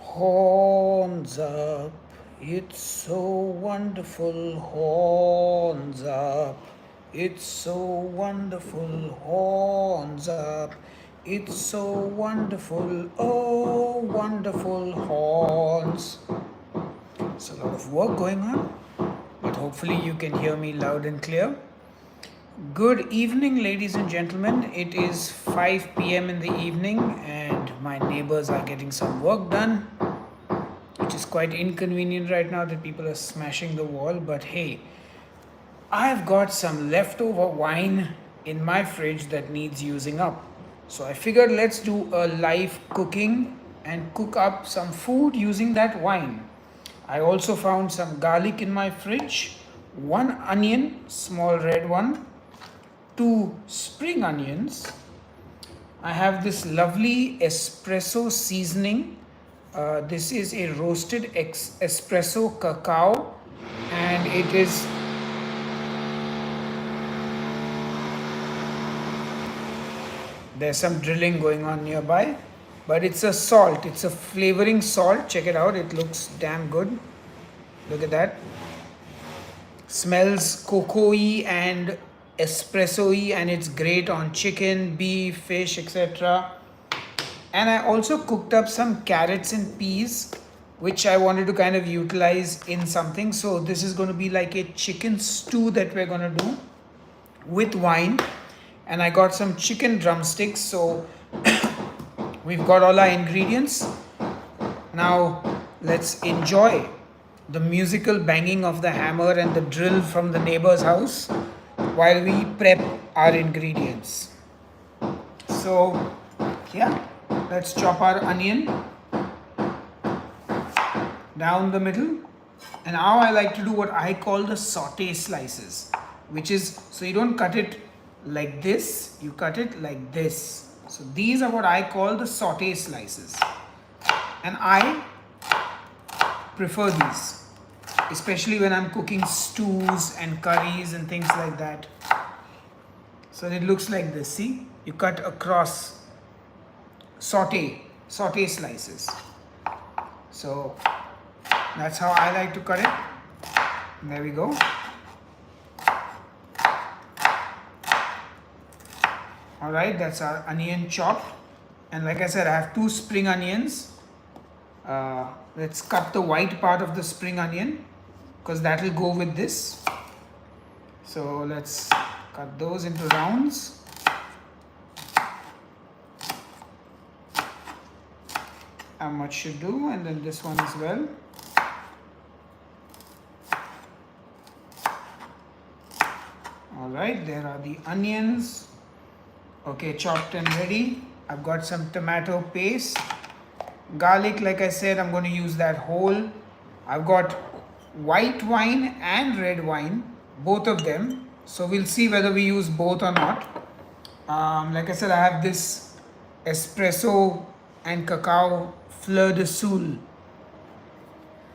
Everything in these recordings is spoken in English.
Horns up, it's so wonderful. Horns up, it's so wonderful. Horns up, it's so wonderful. Oh, wonderful horns. It's a lot of work going on, but hopefully you can hear me loud and clear. Good evening, ladies and gentlemen. It is 5 p.m. in the evening, and my neighbors are getting some work done, which is quite inconvenient right now that people are smashing the wall. But hey, I've got some leftover wine in my fridge that needs using up. So I figured let's do a live cooking and cook up some food using that wine. I also found some garlic in my fridge, one onion, small red one, two spring onions. I have this lovely espresso seasoning. This is a roasted espresso cacao, and it is there's some drilling going on nearby, but it's a salt, it's a flavoring salt. Check it out, it looks damn good. Look at that. Smells cocoa-y and espresso-y, and it's great on chicken, beef, fish, etc. And I also cooked up some carrots and peas, which I wanted to kind of utilize in something. So this is going to be like a chicken stew that we're going to do with wine. And I got some chicken drumsticks. So we've got all our ingredients. Now let's enjoy the musical banging of the hammer and the drill from the neighbor's house while we prep our ingredients. So yeah, let's chop our onion down the middle. And now I like to do what I call the saute slices, which is, so you don't cut it like this, you cut it like this. So these are what I call the saute slices, and I prefer these, especially when I'm cooking stews and curries and things like that. So it looks like this. See, you cut across, saute slices. So that's how I like to cut it. And there we go. All right, that's our onion chopped. And like I said, I have two spring onions. Let's cut the white part of the spring onion, because that will go with this. So let's cut those into rounds. How much should do, and then this one as well. All right, there are the onions. Okay, chopped and ready. I've got some tomato paste. Garlic, like I said, I'm going to use that whole. I've got white wine and red wine, both of them. So we'll see whether we use both or not. Like I said, I have this espresso and cacao fleur de soul.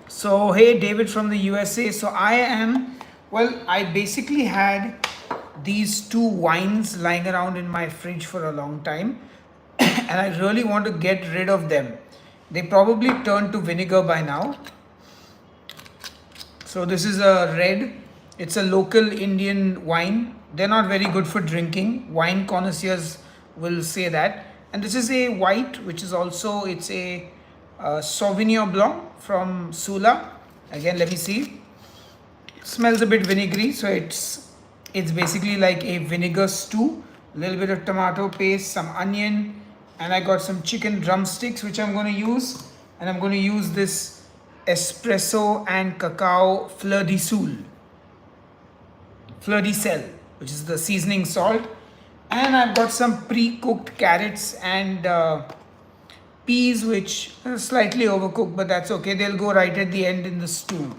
So hey, David from the USA. So I basically had these two wines lying around in my fridge for a long time, and I really want to get rid of them. They probably turned to vinegar by now. So this is a red. It's a local Indian wine. They're not very good for drinking. Wine connoisseurs will say that. And this is a white, which is also, it's a Sauvignon Blanc from Sula. Again, let me see. It smells a bit vinegary, so it's basically like a vinegar stew. A little bit of tomato paste, some onion, and I got some chicken drumsticks, which I'm going to use. And I'm going to use this espresso and cacao fleur de sel, which is the seasoning salt. And I've got some pre-cooked carrots and peas, which are slightly overcooked, but that's okay. They'll go right at the end in the stew.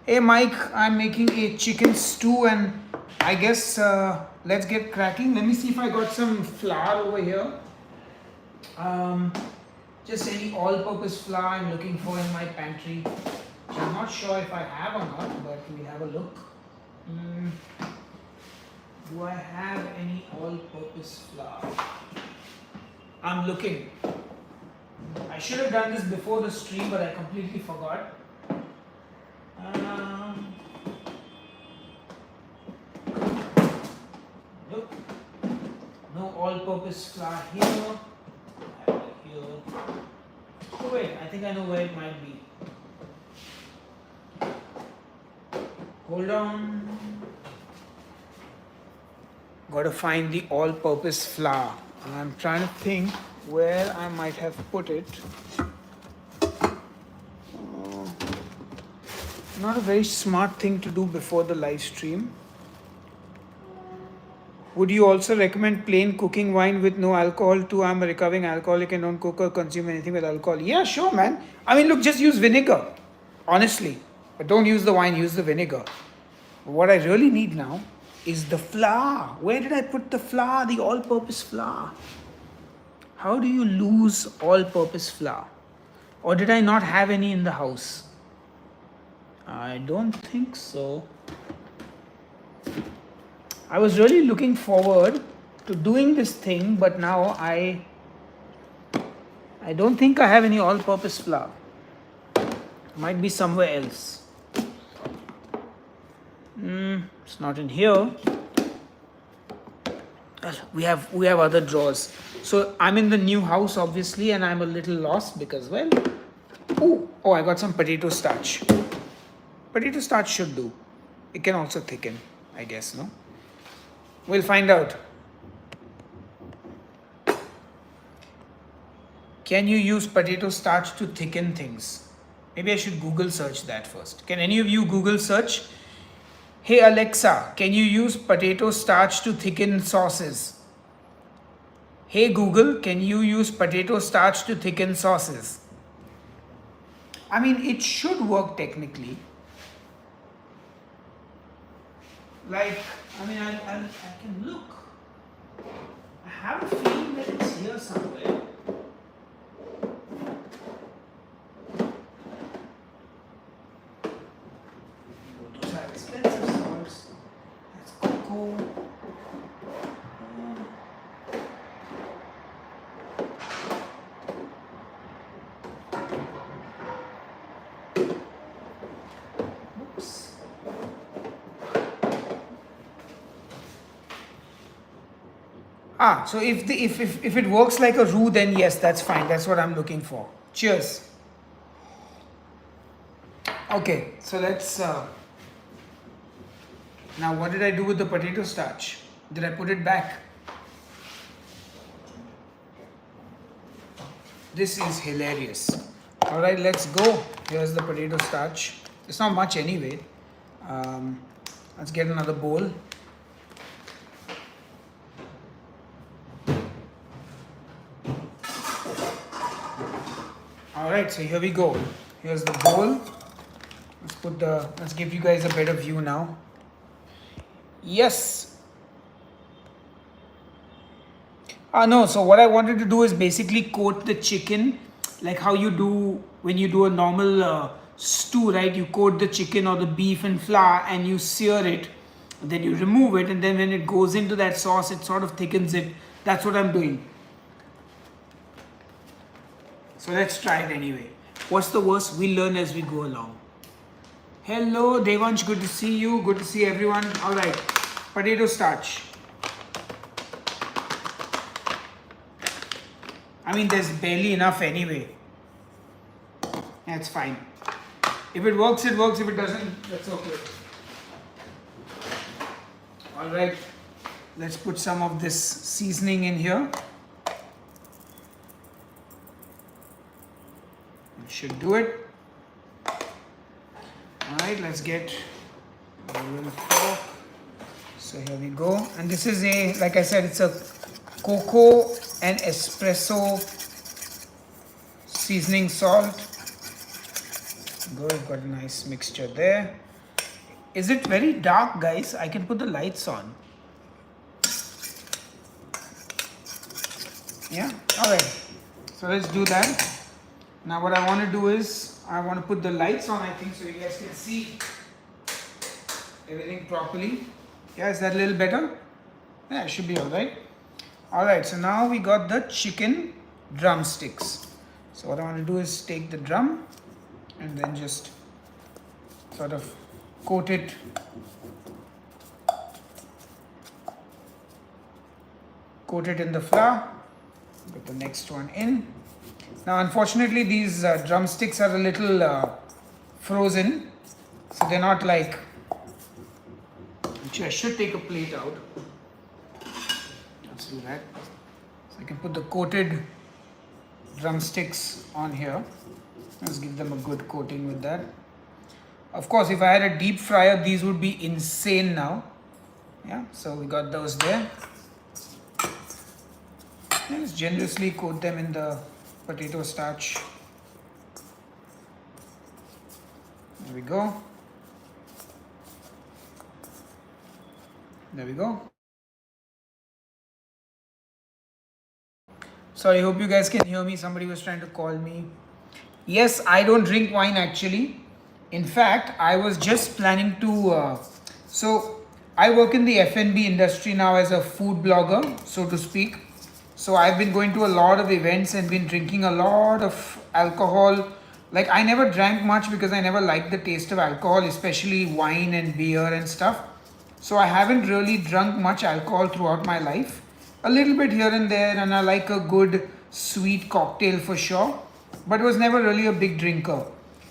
Hey Mike, I'm making a chicken stew, and I guess let's get cracking. Let me see if I got some flour over here. Just any all-purpose flour I'm looking for in my pantry, which I'm not sure if I have or not, but we'll have a look. Do I have any all-purpose flour? I'm looking. I should have done this before the stream, but I completely forgot. Nope. No all-purpose flour here. Here. Oh wait, I think I know where it might be. Hold on. Got to find the all-purpose flour. I'm trying to think where I might have put it. Not a very smart thing to do before the live stream. Would you also recommend plain cooking wine with no alcohol too? I'm a recovering alcoholic and don't cook or consume anything with alcohol. Yeah, sure, man. I mean, look, just use vinegar. Honestly. But don't use the wine, use the vinegar. What I really need now is the flour. Where did I put the flour? The all-purpose flour. How do you lose all-purpose flour? Or did I not have any in the house? I don't think so. I was really looking forward to doing this thing, but now I don't think I have any all-purpose flour. Might be somewhere else. It's not in here. We have other drawers. So I'm in the new house, obviously, and I'm a little lost because, well, oh, I got some potato starch. Potato starch should do. It can also thicken, I guess, no? We'll find out. Can you use potato starch to thicken things? Maybe I should Google search that first. Can any of you Google search? Hey Alexa, can you use potato starch to thicken sauces? Hey Google, can you use potato starch to thicken sauces? I mean, it should work technically. Like, I mean, I can look. I have a feeling that it's here somewhere. Those are expensive salts. That's cocoa. Oops. So if it works like a roux, then yes, that's fine. That's what I'm looking for. Cheers. Okay, so let's. Now, what did I do with the potato starch? Did I put it back? This is hilarious. All right, let's go. Here's the potato starch. It's not much anyway. Let's get another bowl. Alright, so here we go. Here's the bowl. Let's give you guys a better view now. Yes. No, so what I wanted to do is basically coat the chicken like how you do when you do a normal stew, right? You coat the chicken or the beef in flour and you sear it. And then you remove it, and then when it goes into that sauce, it sort of thickens it. That's what I'm doing. So let's try it anyway. What's the worst? We'll learn as we go along. Hello, Devansh. Good to see you. Good to see everyone. All right. Potato starch. I mean, there's barely enough anyway. That's fine. If it works, it works. If it doesn't, that's okay. All right. Let's put some of this seasoning in here. Should do it. Alright, let's get a little fork. So here we go. And this is like I said, it's a cocoa and espresso seasoning salt. Good, got a nice mixture there. Is it very dark, guys? I can put the lights on. Yeah, alright. So let's do that. Now what I want to do is, I want to put the lights on, I think, so you guys can see everything properly. Yeah, is that a little better? Yeah, it should be alright. Alright, so now we got the chicken drumsticks. So what I want to do is take the drum and then just sort of coat it in the flour. Put the next one in. Now unfortunately these drumsticks are a little frozen, so they're not like, actually I should take a plate out. Let's do that. So I can put the coated drumsticks on here. Let's give them a good coating with that. Of course, if I had a deep fryer, these would be insane now. Yeah, so we got those there. Just generously coat them in the potato starch. There we go. There we go. Sorry, hope you guys can hear me. Somebody was trying to call me. Yes, I don't drink wine actually. In fact, I was just planning to. So I work in the F&B industry now as a food blogger, so to speak. So I've been going to a lot of events and been drinking a lot of alcohol. Like I never drank much because I never liked the taste of alcohol, especially wine and beer and stuff. So I haven't really drunk much alcohol throughout my life. A little bit here and there, and I like a good sweet cocktail for sure, but was never really a big drinker.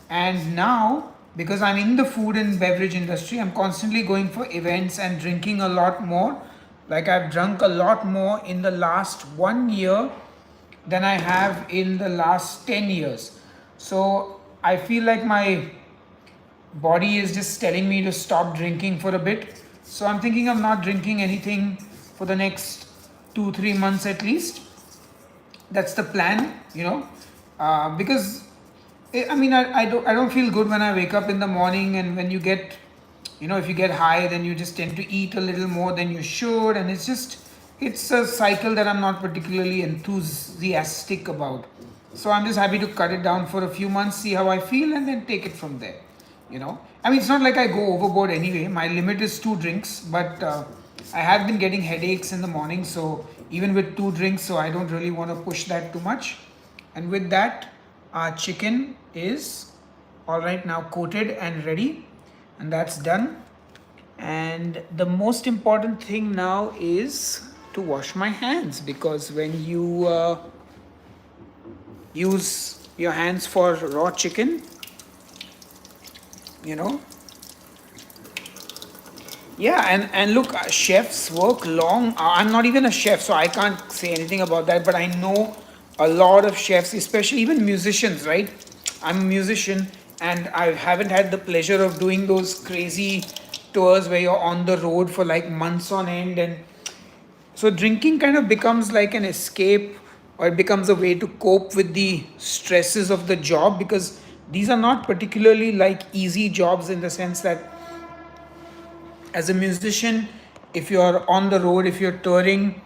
And now, because I'm in the food and beverage industry, I'm constantly going for events and drinking a lot more. Like I've drunk a lot more in the last 1 year than I have in the last 10 years. So I feel like my body is just telling me to stop drinking for a bit. So I'm thinking of not drinking anything for the next 2-3 months at least. That's the plan, because I don't feel good when I wake up in the morning, and when you get, if you get high, then you just tend to eat a little more than you should, and it's a cycle that I'm not particularly enthusiastic about. So I'm just happy to cut it down for a few months, see how I feel, and then take it from there. It's not like I go overboard anyway. My limit is 2 drinks, but I have been getting headaches in the morning, so even with 2 drinks, so I don't really want to push that too much. And with that, our chicken is all right now, coated and ready, and that's done. And the most important thing now is to wash my hands, because when you use your hands for raw chicken, and look, chefs work long. I'm not even a chef, so I can't say anything about that, but I know a lot of chefs, especially even musicians, right? I'm a musician, and I haven't had the pleasure of doing those crazy tours where you're on the road for like months on end, and so drinking kind of becomes like an escape, or it becomes a way to cope with the stresses of the job, because these are not particularly like easy jobs, in the sense that as a musician, if you're on the road, if you're touring,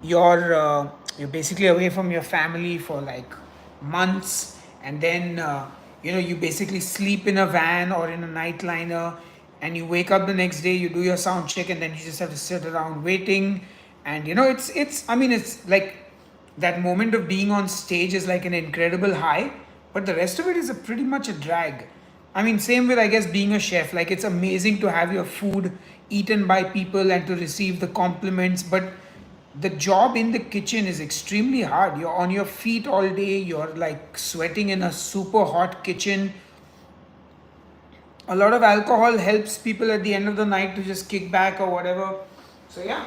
you're basically away from your family for like months, and then you basically sleep in a van or in a nightliner, and you wake up the next day, you do your sound check, and then you just have to sit around waiting. And it's like that moment of being on stage is like an incredible high, but the rest of it is pretty much a drag. Same with, I guess, being a chef. Like, it's amazing to have your food eaten by people and to receive the compliments, but the job in the kitchen is extremely hard. You're on your feet all day, you're like sweating in a super hot kitchen. A lot of alcohol helps people at the end of the night to just kick back or whatever. So, yeah.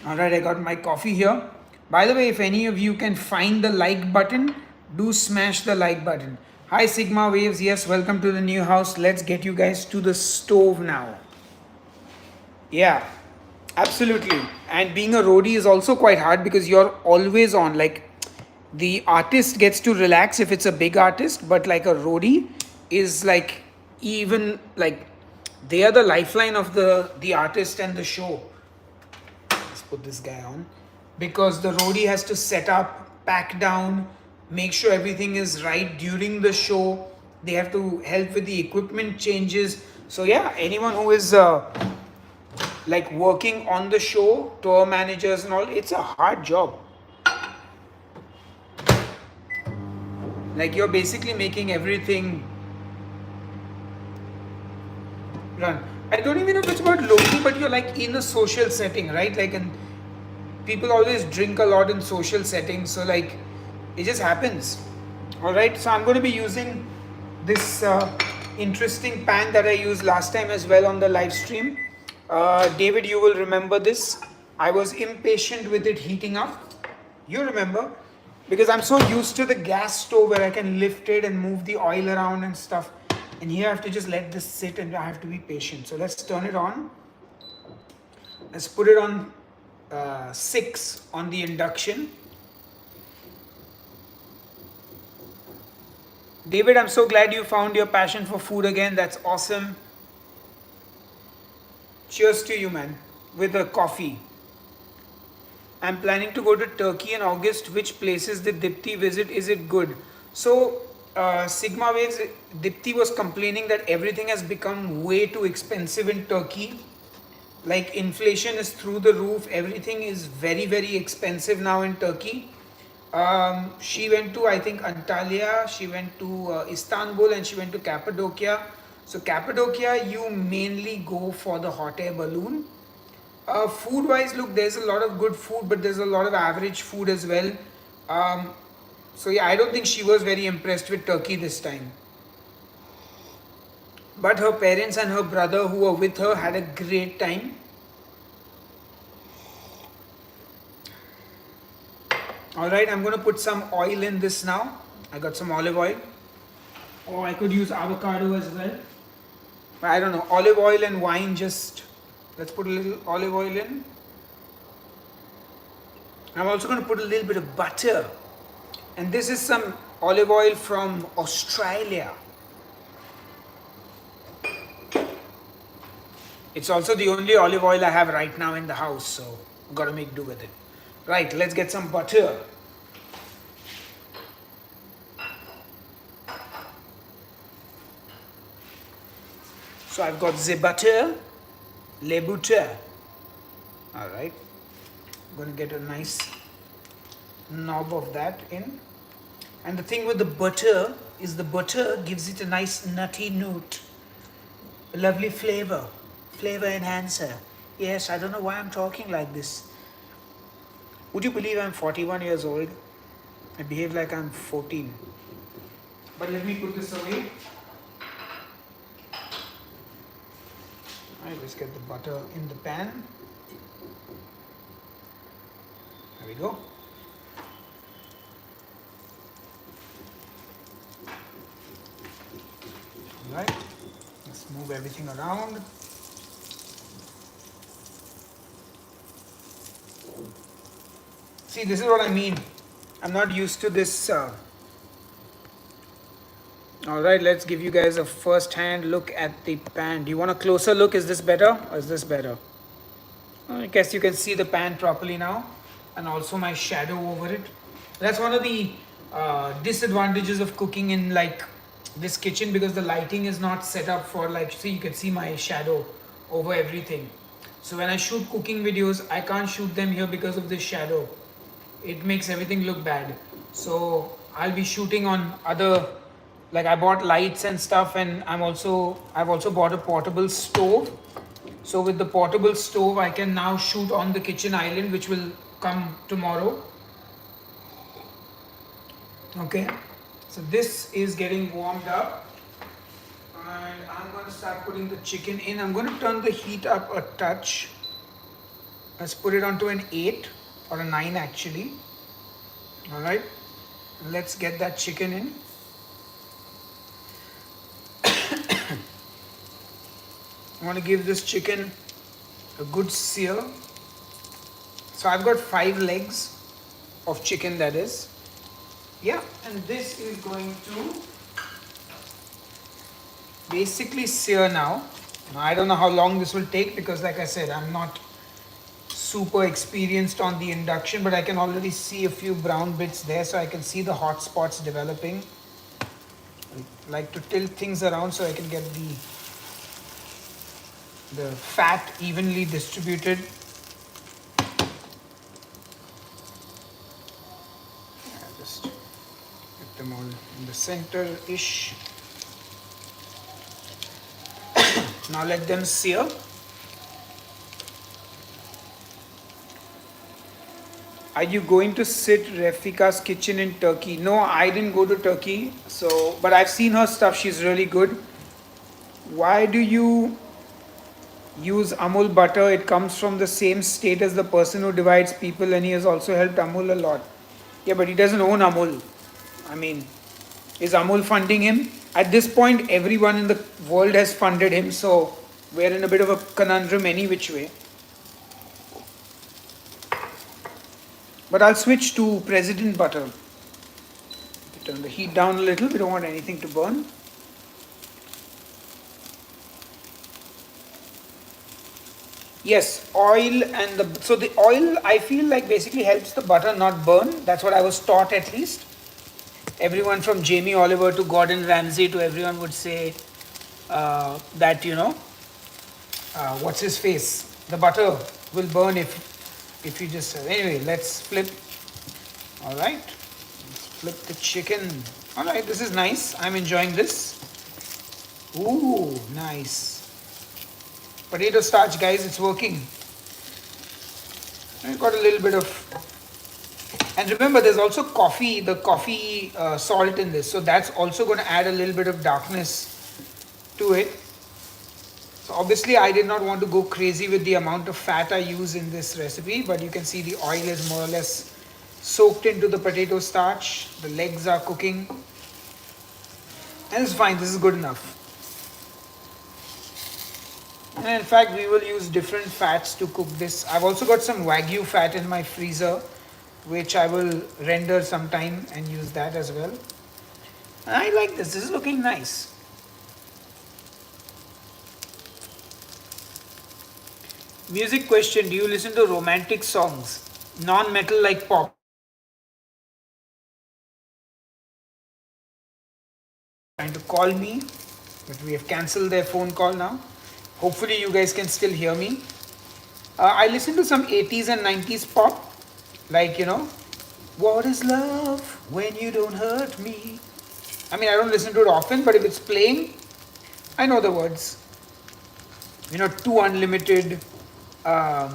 Alright, I got my coffee here. By the way, if any of you can find the like button, do smash the like button. Hi Sigma Waves, yes, welcome to the new house. Let's get you guys to the stove now. Yeah, absolutely. And being a roadie is also quite hard, because you're always on. Like, the artist gets to relax if it's a big artist, but like a roadie is like, even like, they are the lifeline of the artist and the show. Let's put this guy on, because the roadie has to set up, pack down, make sure everything is right during the show. They have to help with the equipment changes. So yeah, anyone who is like working on the show, tour managers and all, it's a hard job. Like you're basically making everything run. I don't even know if it's about lonely, but you're like in a social setting, right? Like, and people always drink a lot in social settings, so like it just happens. All right, so I'm going to be using this interesting pan that I used last time as well on the live stream. David, you will remember this. I was impatient with it heating up. You remember? Because I'm so used to the gas stove where I can lift it and move the oil around and stuff. And here I have to just let this sit and I have to be patient. So let's turn it on. Let's put it on 6 on the induction. David, I'm so glad you found your passion for food again. That's awesome. Cheers to you, man, with a coffee. I'm planning to go to Turkey in August. Which places did Dipti visit? Is it good? So, Sigma Waves, Dipti was complaining that everything has become way too expensive in Turkey. Like inflation is through the roof. Everything is very, very expensive now in Turkey. She went to, I think, Antalya, she went to Istanbul, and she went to Cappadocia. So Cappadocia, you mainly go for the hot air balloon. Food wise, look, there's a lot of good food, but there's a lot of average food as well. So yeah, I don't think she was very impressed with Turkey this time. But her parents and her brother who were with her had a great time. Alright, I'm going to put some oil in this now. I got some olive oil. Or I could use avocado as well. But I don't know, olive oil and wine, just let's put a little olive oil in. I'm also going to put a little bit of butter. And this is some olive oil from Australia. It's also the only olive oil I have right now in the house, so I've got to make do with it. Right, let's get some butter. So I've got the butter, le butter. Alright, I'm going to get a nice knob of that in. And the thing with the butter is the butter gives it a nice nutty note. A lovely flavor enhancer. Yes, I don't know why I'm talking like this. Would you believe I'm 41 years old? I behave like I'm 14. But let me put this away. Alright, let's get the butter in the pan. There we go. Alright, let's move everything around. See, this is what I mean. I'm not used to this. Alright, let's give you guys a first hand look at the pan. Do you want a closer look? Is this better or is this better? I guess you can see the pan properly now, and also my shadow over it. That's one of the disadvantages of cooking in like this kitchen, because the lighting is not set up for, like, see, you can see my shadow over everything. So when I shoot cooking videos, I can't shoot them here because of this shadow. It makes everything look bad. So I'll be shooting on other, like I bought lights and stuff, and I've also bought a portable stove. So with the portable stove, I can now shoot on the kitchen island, which will come tomorrow. Okay, so this is getting warmed up, and I'm going to start putting the chicken in. I'm going to turn the heat up a touch. Let's put it onto an 8 or a 9 actually. All right, let's get that chicken in. I want to give this chicken a good sear. So I've got 5 legs of chicken, that is. Yeah, and this is going to basically sear now. I don't know how long this will take, because like I said, I'm not super experienced on the induction, but I can already see a few brown bits there, so I can see the hot spots developing. I like to tilt things around so I can get the the fat evenly distributed. Just get them all in the center-ish. Now let them sear. Are you going to sit Refika's kitchen in Turkey? No, I didn't go to Turkey, so but I've seen her stuff. She's really good. Why do you use Amul butter? It comes from the same state as the person who divides people, and he has also helped Amul a lot. Yeah, but he doesn't own Amul. I mean, is Amul funding him? At this point, everyone in the world has funded him, so we're in a bit of a conundrum any which way. But I'll switch to President butter. Turn the heat down a little, we don't want anything to burn. Yes, oil and so the oil I feel like basically helps the butter not burn. That's what I was taught at least. Everyone from Jamie Oliver to Gordon Ramsay to everyone would say that, you know, what's his face? The butter will burn if you just, anyway, let's flip. All right, let's flip the chicken. All right, this is nice. I'm enjoying this. Ooh, nice. Potato starch, guys, it's working. I've got a little bit of, and remember there's also coffee, the coffee salt in this. So that's also going to add a little bit of darkness to it. So obviously I did not want to go crazy with the amount of fat I use in this recipe, but you can see the oil is more or less soaked into the potato starch. The legs are cooking. And it's fine, this is good enough. And in fact, we will use different fats to cook this. I've also got some Wagyu fat in my freezer, which I will render sometime and use that as well. And I like this. This is looking nice. Music question. Do you listen to romantic songs? Non-metal like pop? Trying to call me, but we have cancelled their phone call now. Hopefully you guys can still hear me. I listen to some 80s and 90s pop, like, you know, what is love when you don't hurt me? I mean, I don't listen to it often, but if it's playing, I know the words. You know, Too Unlimited, a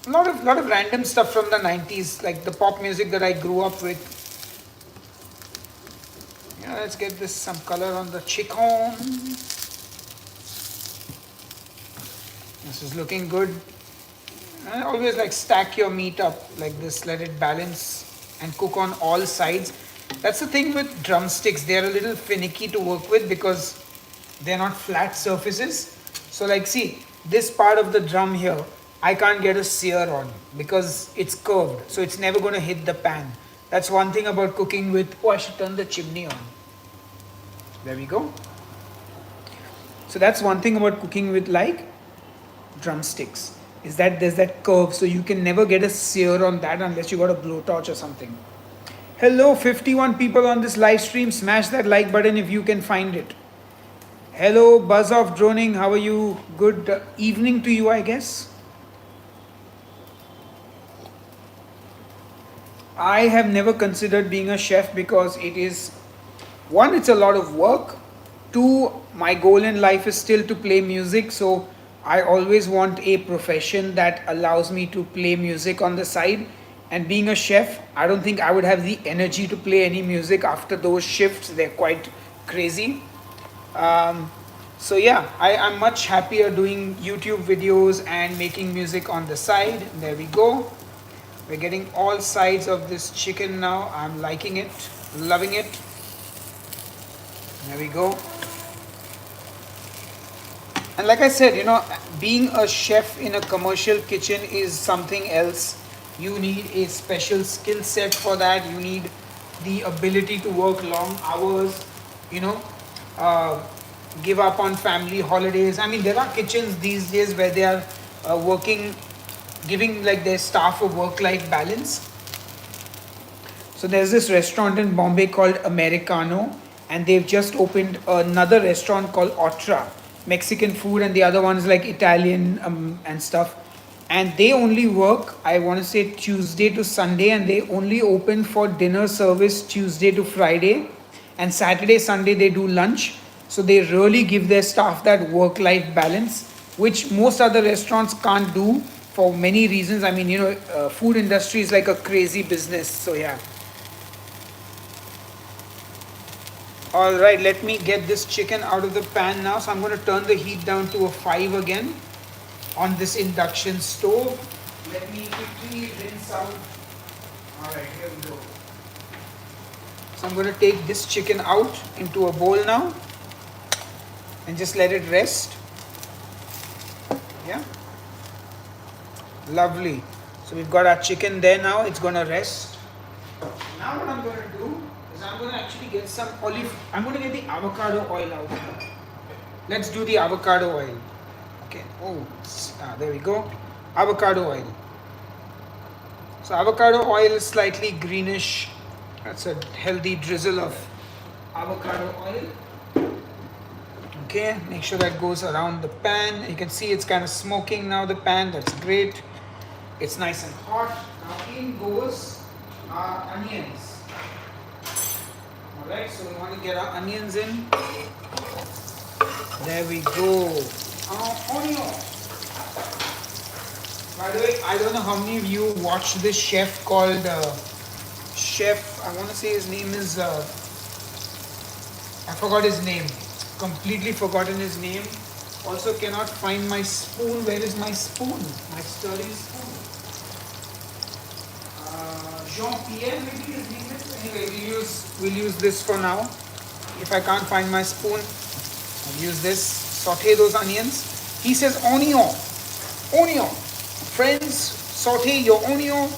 lot of random stuff from the 90s, like the pop music that I grew up with. Yeah, let's get this some color on the chicken. This is looking good. I always like stack your meat up like this, let it balance and cook on all sides. That's the thing with drumsticks, they're a little finicky to work with because they're not flat surfaces. So like see, this part of the drum here, I can't get a sear on because it's curved, so it's never going to hit the pan. That's one thing about cooking with, oh I should turn the chimney on. There we go. So that's one thing about cooking with like drumsticks, is that there's that curve, so you can never get a sear on that unless you got a blowtorch or something. Hello, 51 people on this live stream. Smash that like button if you can find it. Hello, Buzz of Droning, how are you? Good evening to you, I guess. I have never considered being a chef because it is, one, it's a lot of work. Two, my goal in life is still to play music, so I always want a profession that allows me to play music on the side. And being a chef, I don't think I would have the energy to play any music after those shifts. They're quite crazy. So yeah, I'm much happier doing YouTube videos and making music on the side. There we go. We're getting all sides of this chicken now. I'm liking it, loving it. There we go. And like I said, you know, being a chef in a commercial kitchen is something else. You need a special skill set for that. You need the ability to work long hours, you know, give up on family holidays. I mean, there are kitchens these days where they are giving like their staff a work-life balance. So there's this restaurant in Bombay called Americano, and they've just opened another restaurant called Otra. Mexican food, and the other one is like Italian and stuff. And they only work, I want to say, Tuesday to Sunday, and they only open for dinner service Tuesday to Friday, and Saturday, Sunday they do lunch. So they really give their staff that work-life balance, which most other restaurants can't do for many reasons. I mean, food industry is like a crazy business. So yeah. All right, let me get this chicken out of the pan now. So I'm going to turn the heat down to a 5 again on this induction stove. Let me quickly rinse out. All right, here we go. So I'm going to take this chicken out into a bowl now and just let it rest. Yeah. Lovely. So we've got our chicken there now. It's going to rest. Now what I'm going to do is I'm going to actually get some I'm going to get the avocado oil out now. Let's do the avocado oil. Okay. Oh, there we go. Avocado oil. So avocado oil is slightly greenish. That's a healthy drizzle of avocado oil. Okay, make sure that goes around the pan. You can see it's kind of smoking now, the pan. That's great. It's nice and hot. Now in goes our onions. Alright, so we want to get our onions in. There we go. Onion. By the way, I don't know how many of you watch this chef called I want to say his name is I forgot his name. Completely forgotten his name. Also cannot find my spoon. Where is my spoon? My stirring spoon. Jean-Pierre, maybe his name is. Anyway, we'll use this for now. If I can't find my spoon, I'll use this. Saute those onions. He says onion. Onion. Friends, saute your onion.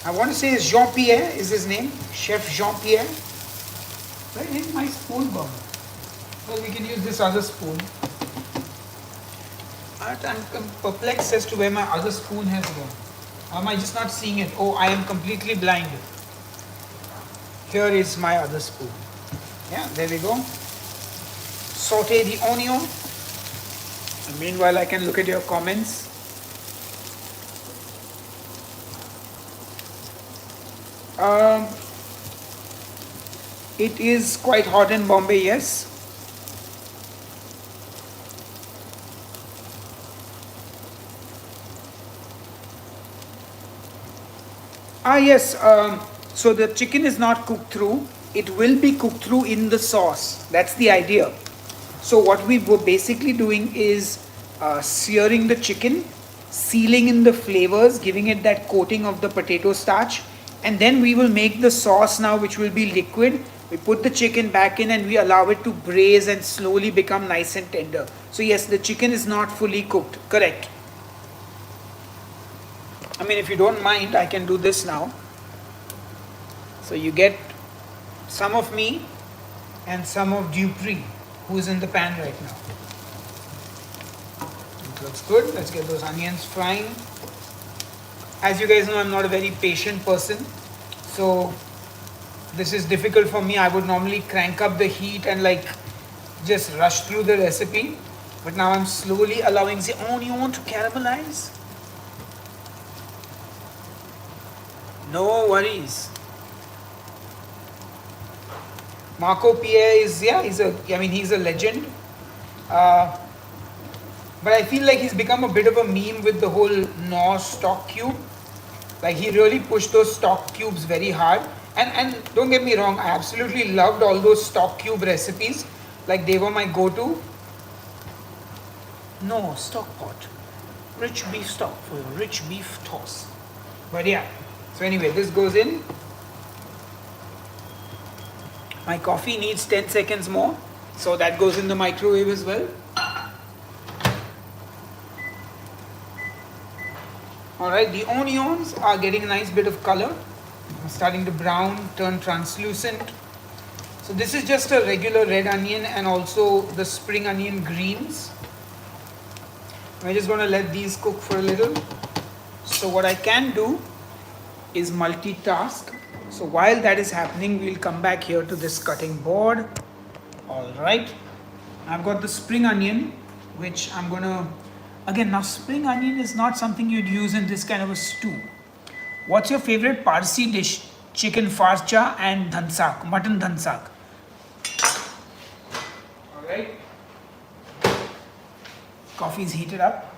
I want to say it's Jean-Pierre is his name. Chef Jean-Pierre. Where is my spoon gone? Well, we can use this other spoon. I'm perplexed as to where my other spoon has gone. Or am I just not seeing it? Oh, I am completely blind. Here is my other spoon. Yeah, there we go. Saute the onion. And meanwhile, I can look at your comments. It is quite hot in Bombay, yes. Yes. So the chicken is not cooked through. It will be cooked through in the sauce. That's the idea. So what we were basically doing is searing the chicken, sealing in the flavors, giving it that coating of the potato starch, and then we will make the sauce now, which will be liquid. We put the chicken back in and we allow it to braise and slowly become nice and tender. So yes, the chicken is not fully cooked. Correct. I mean, if you don't mind, I can do this now. So you get some of me and some of Dupree, who is in the pan right now. It looks good. Let's get those onions frying. As you guys know, I'm not a very patient person. So this is difficult for me. I would normally crank up the heat and just rush through the recipe. But now I'm slowly allowing the onion to caramelize. No worries. Marco Pierre is, he's a legend. But I feel like he's become a bit of a meme with the whole Knorr stock cube. Like he really pushed those stock cubes very hard. And don't get me wrong, I absolutely loved all those stock cube recipes. Like they were my go-to. No, stock pot. Rich beef stock for your rich beef toss. But yeah. So anyway, this goes in. My coffee needs 10 seconds more. So that goes in the microwave as well. Alright, the onions are getting a nice bit of color. Starting to brown, turn translucent. So this is just a regular red onion and also the spring onion greens. We're just going to let these cook for a little. So what I can do is multitask. So while that is happening, we'll come back here to this cutting board. Alright. I've got the spring onion, which I'm gonna, again, now spring onion is not something you'd use in this kind of a stew. What's your favorite Parsi dish? Chicken farcha and dhansak, mutton dhansak. Alright. Coffee is heated up.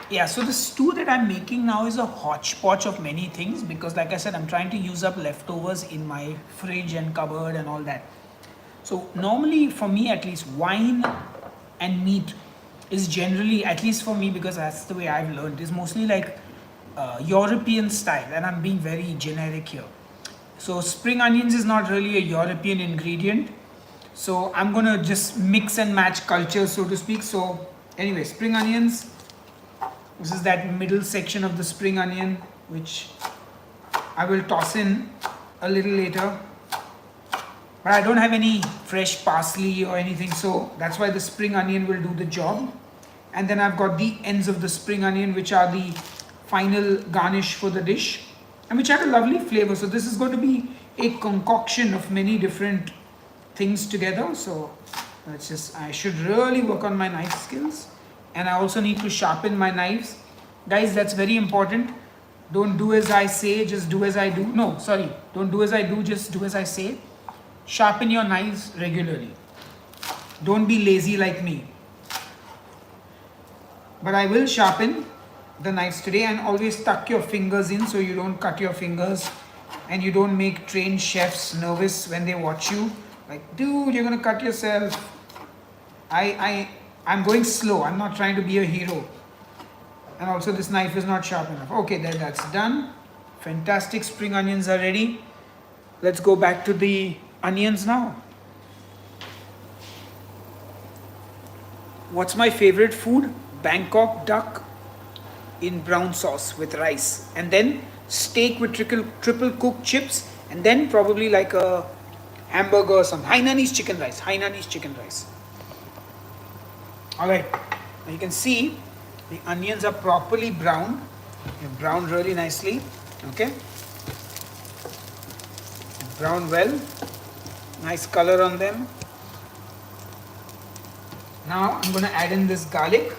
Yeah, so the stew that I'm making now is a hodgepodge of many things because, like I said, I'm trying to use up leftovers in my fridge and cupboard and all that. So normally for me at least, wine and meat is generally, at least for me because that's the way I've learned, is mostly like European style, and I'm being very generic here. So spring onions is not really a European ingredient. So I'm gonna just mix and match cultures, so to speak. So anyway, spring onions. This is that middle section of the spring onion, which I will toss in a little later. But I don't have any fresh parsley or anything, so that's why the spring onion will do the job. And then I've got the ends of the spring onion, which are the final garnish for the dish, and which have a lovely flavor. So this is going to be a concoction of many different things together. So let's just, I should really work on my knife skills. And I also need to sharpen my knives. Guys, that's very important. Don't do as I say, just do as I do. No, sorry. Don't do as I do, just do as I say. Sharpen your knives regularly. Don't be lazy like me. But I will sharpen the knives today, and always tuck your fingers in so you don't cut your fingers and you don't make trained chefs nervous when they watch you. Like, dude, you're gonna cut yourself. I'm going slow. I'm not trying to be a hero. And also this knife is not sharp enough. Okay, that's done. Fantastic, spring onions are ready. Let's go back to the onions now. What's my favorite food? Bangkok duck in brown sauce with rice. And then steak with triple cooked chips. And then probably like a hamburger or some Hainanese chicken rice. Hainanese chicken rice. Alright, now you can see the onions are properly browned. They're browned really nicely. Okay. Brown well. Nice color on them. Now I'm going to add in this garlic.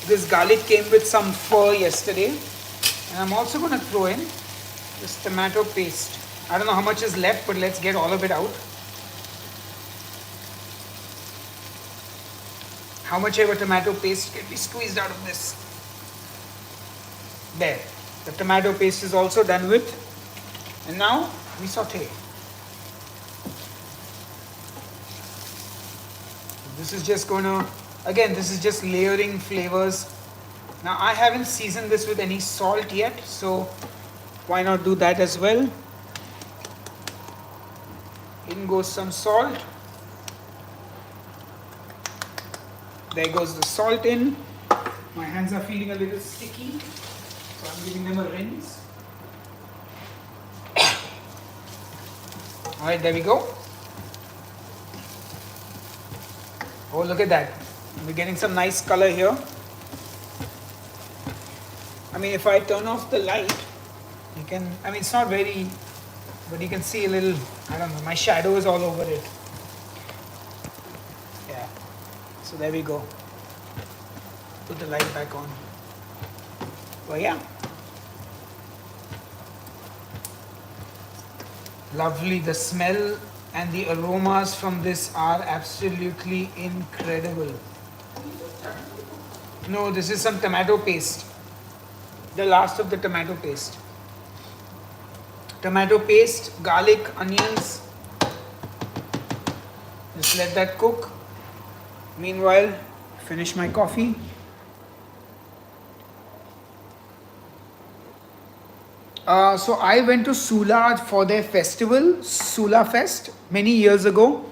This garlic came with some fur yesterday. And I'm also going to throw in this tomato paste. I don't know how much is left, but let's get all of it out. How much ever tomato paste can be squeezed out of this? There. The tomato paste is also done with. And now we saute. This is just going to, again, this is just layering flavors. Now I haven't seasoned this with any salt yet, so why not do that as well? In goes some salt. There goes the salt in. My hands are feeling a little sticky, so I'm giving them a rinse. Alright, there we go. Oh, look at that. We're getting some nice color here. I mean, if I turn off the light, you can, I mean, it's not very, but you can see a little, I don't know, my shadow is all over it. Yeah. So there we go. Put the light back on. Well, yeah. Lovely. The smell and the aromas from this are absolutely incredible. No, this is some tomato paste. The last of the tomato paste. Tomato paste, garlic, onions. Just let that cook. Meanwhile, finish my coffee. So I went to Sula for their festival, Sula Fest, many years ago,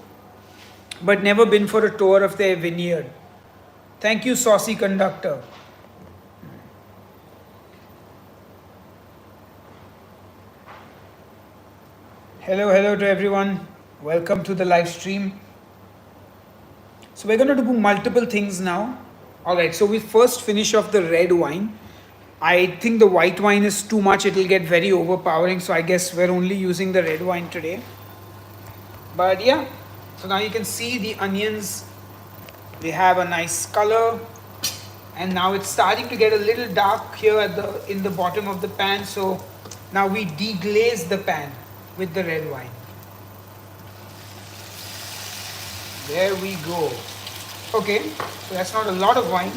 but never been for a tour of their vineyard. Thank you, saucy conductor. Hello to everyone. Welcome to the live stream. So we're going to do multiple things now. Alright, so we first finish off the red wine. I think the white wine is too much, it will get very overpowering, so I guess we're only using the red wine today. But yeah, so now you can see the onions, they have a nice color, and now it's starting to get a little dark here at in the bottom of the pan. So now we deglaze the pan with the red wine. There we go. Okay, so that's not a lot of wine,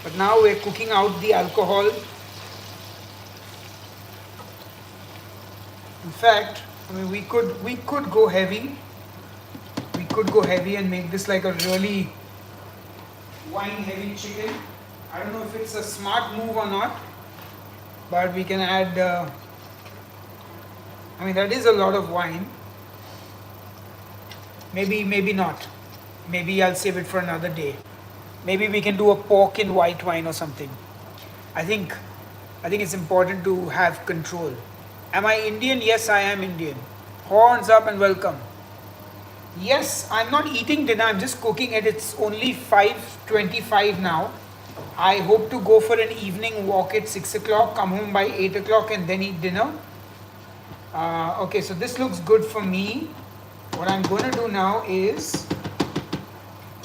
but now we're cooking out the alcohol. In fact, I mean, we could go heavy. We could go heavy and make this like a really wine heavy chicken. I don't know if it's a smart move or not, but we can add, I mean, that is a lot of wine. Maybe not. Maybe I'll save it for another day. Maybe we can do a pork in white wine or something. I think it's important to have control. Am I Indian? Yes, I am Indian. Horns up and welcome. Yes, I'm not eating dinner, I'm just cooking it. It's only 5:25 now. I hope to go for an evening walk at 6 o'clock, come home by 8 o'clock and then eat dinner. Okay, so this looks good for me. What I'm going to do now is,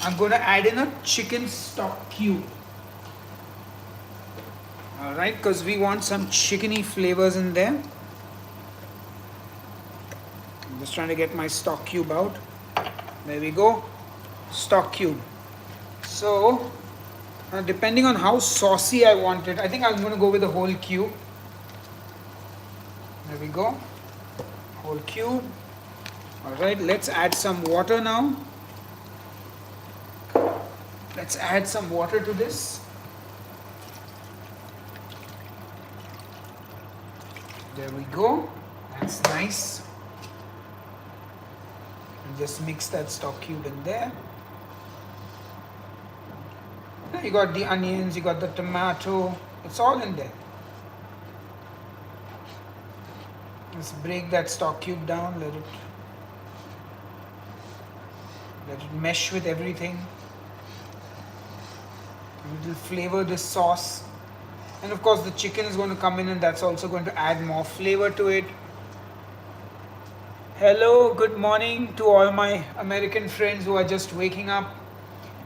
I'm going to add in a chicken stock cube. Alright, because we want some chickeny flavors in there. I'm just trying to get my stock cube out. There we go. Stock cube. So, depending on how saucy I want it, I think I'm going to go with the whole cube. There we go. Whole cube. Alright, let's add some water now. Let's add some water to this. There we go. That's nice. And just mix that stock cube in there. Now you got the onions, you got the tomato, it's all in there. Let's break that stock cube down, let it mesh with everything. It will flavor this sauce. And of course the chicken is going to come in and that's also going to add more flavor to it. Hello, good morning to all my American friends who are just waking up.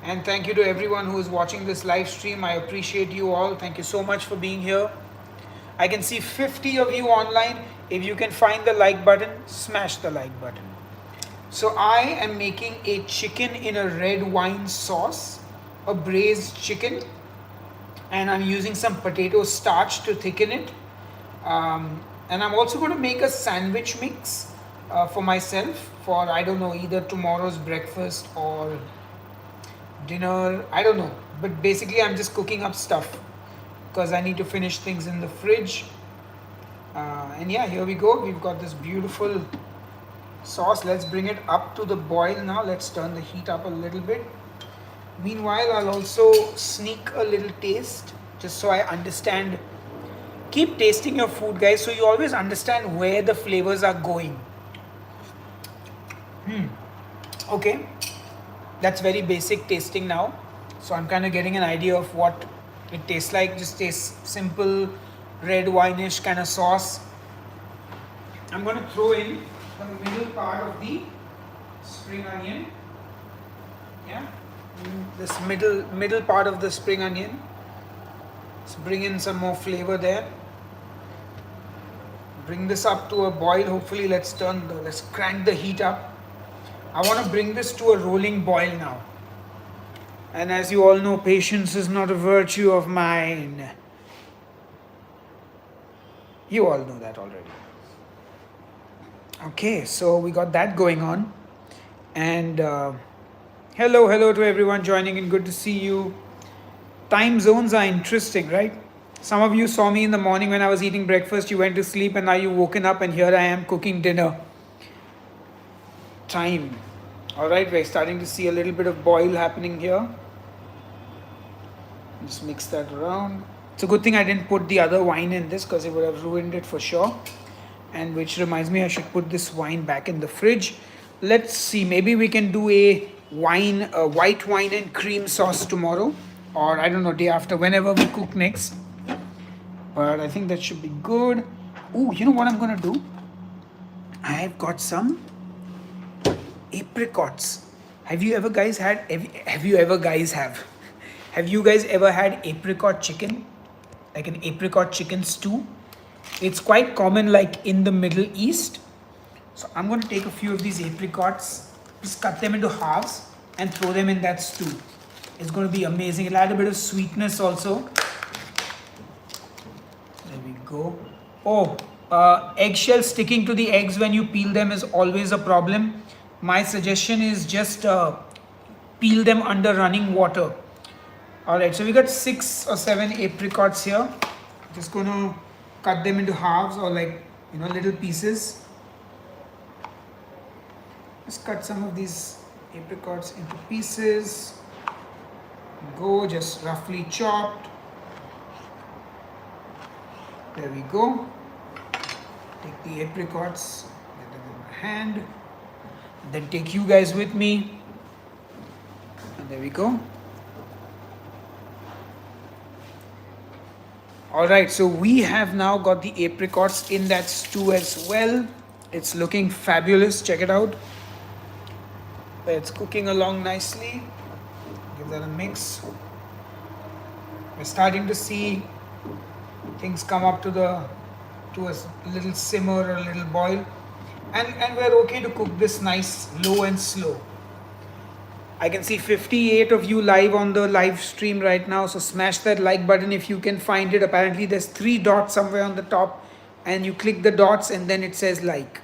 And thank you to everyone who is watching this live stream. I appreciate you all. Thank you so much for being here. I can see 50 of you online. If you can find the like button, smash the like button. So I am making a chicken in a red wine sauce, a braised chicken, and I'm using some potato starch to thicken it. And I'm also going to make a sandwich mix for myself for, I don't know, either tomorrow's breakfast or dinner, I don't know. But basically I'm just cooking up stuff because I need to finish things in the fridge. And yeah, here we go. We've got this beautiful sauce. Let's bring it up to the boil now. Let's turn the heat up a little bit. Meanwhile, I'll also sneak a little taste just so I understand. Keep tasting your food, guys, so you always understand where the flavors are going. Okay, that's very basic tasting now. So I'm kind of getting an idea of what it tastes like. Just tastes simple, red wine-ish kind of sauce. I'm going to throw in the middle part of the spring onion. Yeah, this middle part of the spring onion. Let's bring in some more flavor there. Bring this up to a boil. Hopefully, let's crank the heat up. I want to bring this to a rolling boil now. And as you all know, patience is not a virtue of mine. You all know that already. Okay, so we got that going on. And hello to everyone joining in. Good to see you. Time zones are interesting, right? Some of you saw me in the morning when I was eating breakfast. You went to sleep and now you've woken up and here I am cooking dinner. Time. Alright, we're starting to see a little bit of boil happening here. Just mix that around. It's a good thing I didn't put the other wine in this because it would have ruined it for sure. And which reminds me, I should put this wine back in the fridge. Let's see, maybe we can do a white wine and cream sauce tomorrow. or I don't know, day after, whenever we cook next. But I think that should be good. Oh, you know what I'm gonna do? I've got some apricots. Have you ever guys had? Have you ever guys have? Have you guys ever had apricot chicken? Like an apricot chicken stew? It's quite common, like in the Middle East. So I'm going to take a few of these apricots, just cut them into halves, and throw them in that stew. It's going to be amazing. It'll add a bit of sweetness also. There we go. Oh, eggshell sticking to the eggs when you peel them is always a problem. My suggestion is just peel them under running water. Alright, so we got 6 or 7 apricots here. Just gonna cut them into halves, or like, little pieces. Just cut some of these apricots into pieces. Go, just roughly chopped. There we go. Take the apricots, get them in my hand. Then take you guys with me. And there we go. Alright, so we have now got the apricots in that stew as well. It's looking fabulous. Check it out. It's cooking along nicely. Give that a mix. We're starting to see things come up to a little simmer or a little boil. And we're okay to cook this nice low and slow. I can see 58 of you live on the live stream right now. So smash that like button if you can find it. Apparently there's 3 dots somewhere on the top. And you click the dots and then it says like.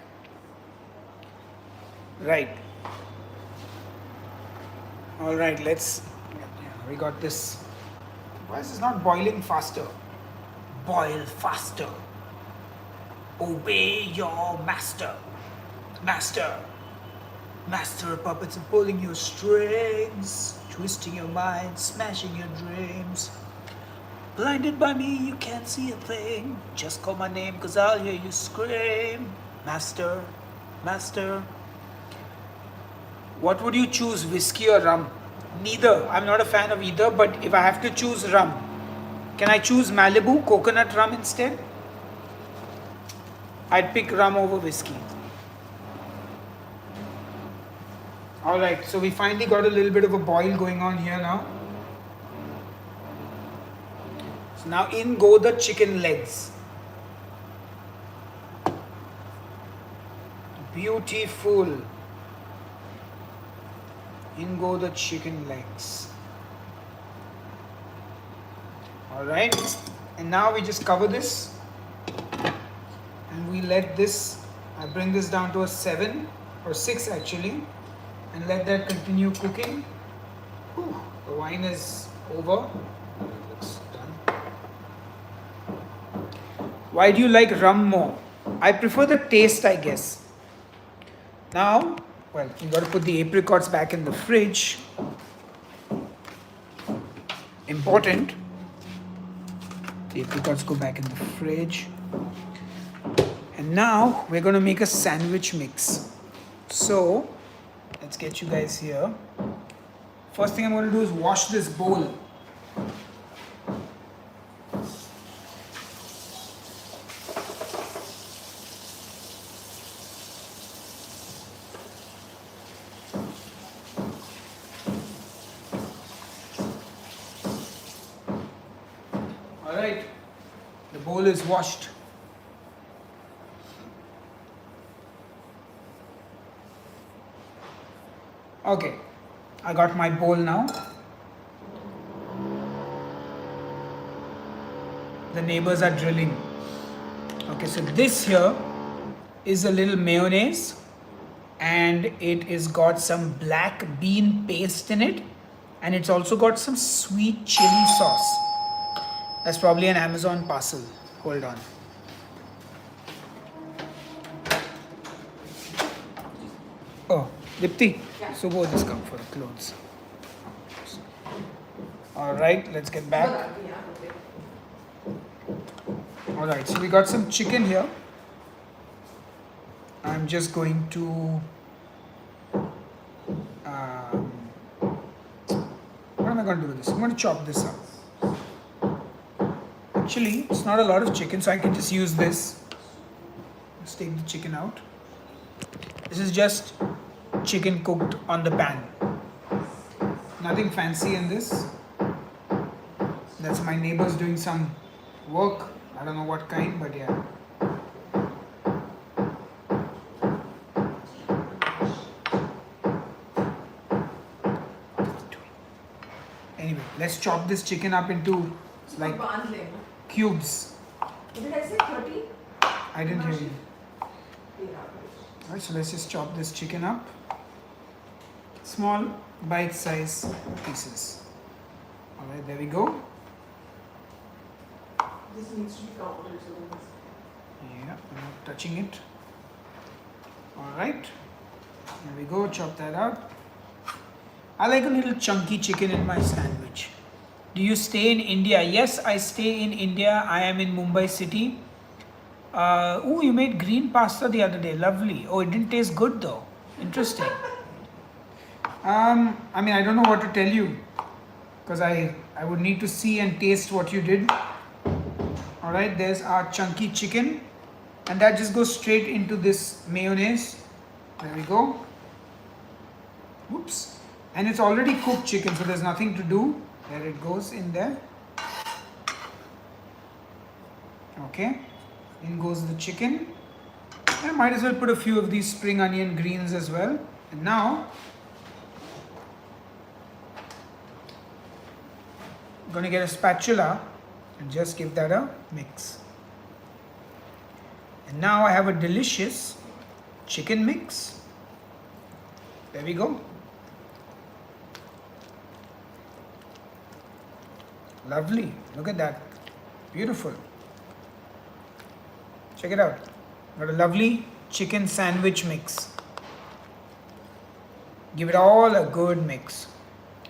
Right. Alright, we got this. Why is this not boiling faster? Boil faster. Obey your master. Master of puppets and pulling your strings, twisting your mind, smashing your dreams. Blinded by me, you can't see a thing. Just call my name, 'cause I'll hear you scream. Master. What would you choose, whiskey or rum? Neither. I'm not a fan of either, but if I have to choose rum, can I choose Malibu coconut rum instead? I'd pick rum over whiskey. Alright, so we finally got a little bit of a boil going on here now. So now in go the chicken legs. Beautiful. In go the chicken legs. Alright, and now we just cover this and we let this, I bring this down to a 7 or 6 actually, and let that continue cooking. Whew, the wine is over. It looks done. Why do you like rum more? I prefer the taste, I guess. Now, well, you got to put the apricots back in the fridge. Important. The apricots go back in the fridge. And now we're going to make a sandwich mix. So, let's get you guys here. First thing I'm going to do is wash this bowl. Alright, the bowl is washed. Okay, I got my bowl now. The neighbors are drilling. Okay, so this here is a little mayonnaise and it is got some black bean paste in it, and it's also got some sweet chili sauce. That's probably an Amazon parcel. Hold on. Oh, Dipti, so go just come for the clothes. Alright, let's get back. Alright, so we got some chicken here. I'm just going to what am I going to do this? I'm going to chop this up. Actually, it's not a lot of chicken, so I can just use this. Let's take the chicken out. This is just chicken cooked on the pan. Nothing fancy in this. That's my neighbors doing some work. I don't know what kind, but yeah. Anyway, let's chop this chicken up into like cubes. Did I say 30? I didn't hear you. Alright, so let's just chop this chicken up. Small bite-sized pieces. Alright, there we go. This needs to be covered. Yeah, I'm not touching it. Alright, there we go, chop that up. I like a little chunky chicken in my sandwich. Do you stay in India? Yes, I stay in India. I am in Mumbai city. Oh, you made green pasta the other day. Lovely. Oh, it didn't taste good though. Interesting. I mean, I don't know what to tell you because I would need to see and taste what you did. Alright, there's our chunky chicken and that just goes straight into this mayonnaise. There we go. Oops. And it's already cooked chicken, so there's nothing to do. There it goes in there. Okay. In goes the chicken. I might as well put a few of these spring onion greens as well. And now, I'm going to get a spatula and just give that a mix. And now I have a delicious chicken mix. There we go. Lovely. Look at that. Beautiful. Check it out. Got a lovely chicken sandwich mix. Give it all a good mix.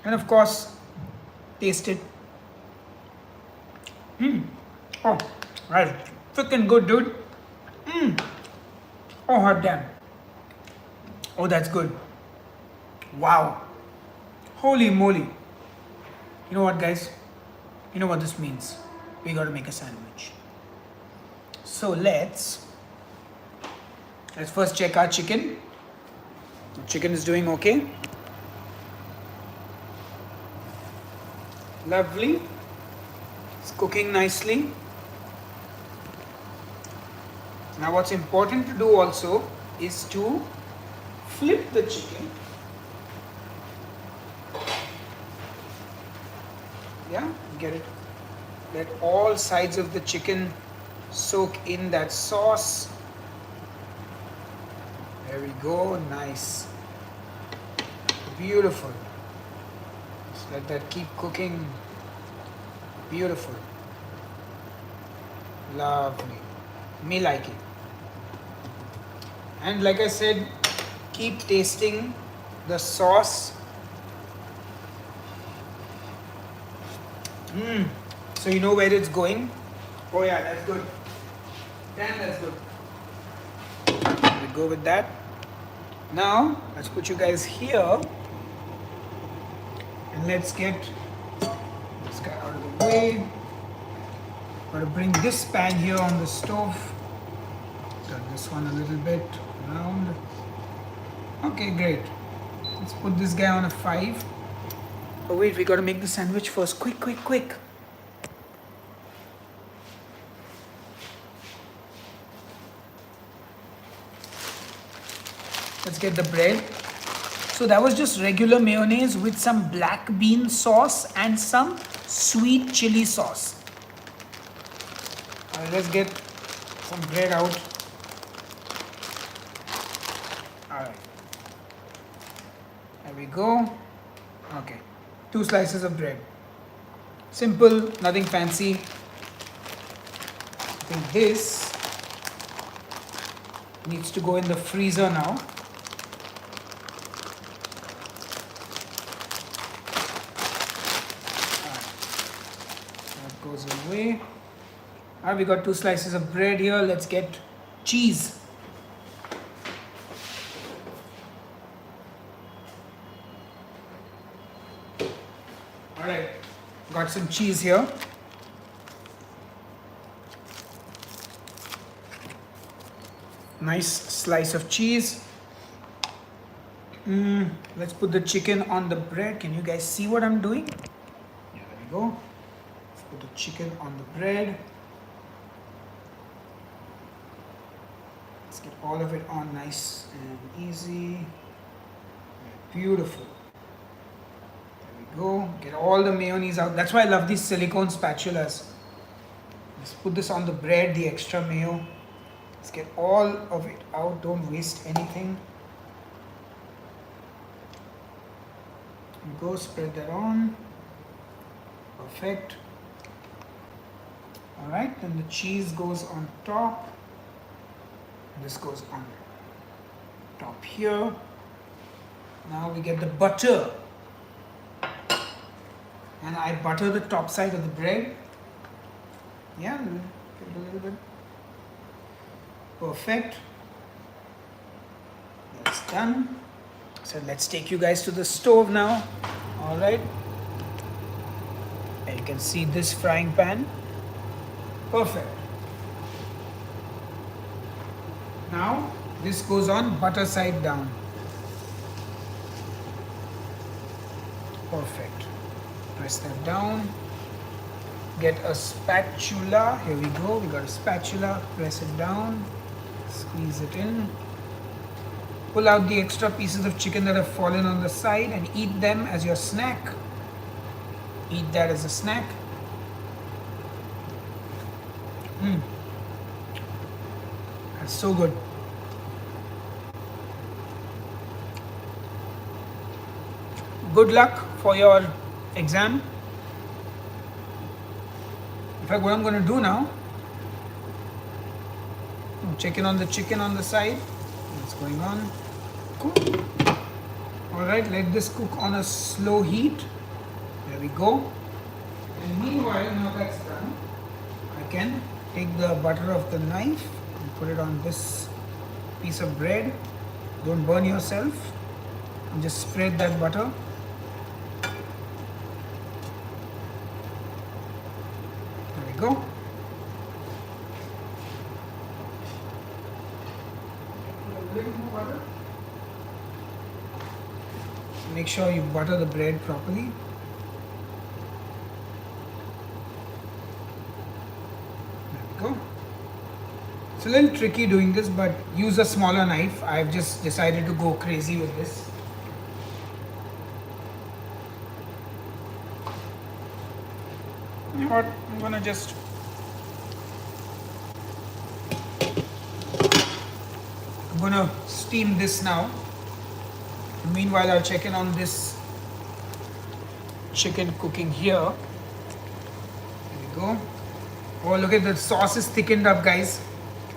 And of course, taste it. Oh, right. Freaking good, dude. Oh, hot damn. Oh, that's good. Wow. Holy moly. You know what, guys? You know what this means. We got to make a sandwich. So let's first check our chicken. The chicken is doing okay. Lovely. It's cooking nicely. Now what's important to do also is to flip the chicken. Yeah, get it. Let all sides of the chicken soak in that sauce. There we go, nice. Beautiful. Just let that keep cooking. Beautiful. Lovely. Me like it. And like I said, keep tasting the sauce. So you know where it's going? Oh yeah, that's good. Damn, that's good. We go with that. Now, let's put you guys here. And let's get this guy out of the way. Gotta bring this pan here on the stove. Turn this one a little bit around. Okay, great. Let's put this guy on a 5. Oh wait, we gotta make the sandwich first. Quick, quick, quick. Let's get the bread. So that was just regular mayonnaise with some black bean sauce and some sweet chili sauce. Let's get some bread out. Alright. There we go. Okay. 2 slices of bread. Simple, nothing fancy. I think this needs to go in the freezer now. That goes away. Alright, we got 2 slices of bread here. Let's get cheese. Alright, got some cheese here. Nice slice of cheese. Let's put the chicken on the bread. Can you guys see what I'm doing? Yeah, there we go. Let's put the chicken on the bread. Let's get all of it on nice and easy. Beautiful. There we go. Get all the mayonnaise out. That's why I love these silicone spatulas. Let's put this on the bread, the extra mayo. Let's get all of it out. Don't waste anything. Go spread that on. Perfect. Alright, then the cheese goes on top. This goes on top here. Now we get the butter. And I butter the top side of the bread. Yeah, give it a little bit. Perfect. That's done. So let's take you guys to the stove now. Alright. And you can see this frying pan. Perfect. Now this goes on butter side down. Perfect. Press that down. Get a spatula. Here we go. We got a spatula. Press it down. Squeeze it in. Pull out the extra pieces of chicken that have fallen on the side and eat them as your snack. Eat that as a snack. That's so good. Good luck for your exam. In fact, what I'm going to do now, check in on the chicken on the side. What's going on? Cool. Alright, let this cook on a slow heat. There we go. And meanwhile, now that's done, I can take the butter of the knife and put it on this piece of bread. Don't burn yourself. And just spread that butter. There we go. A little more butter. Make sure you butter the bread properly. There we go. It's a little tricky doing this, but use a smaller knife. I've just decided to go crazy with this. You know what? I'm gonna just steam this now. Meanwhile, I'll check in on this chicken cooking here. There we go. Oh, look at the sauce is thickened up, guys.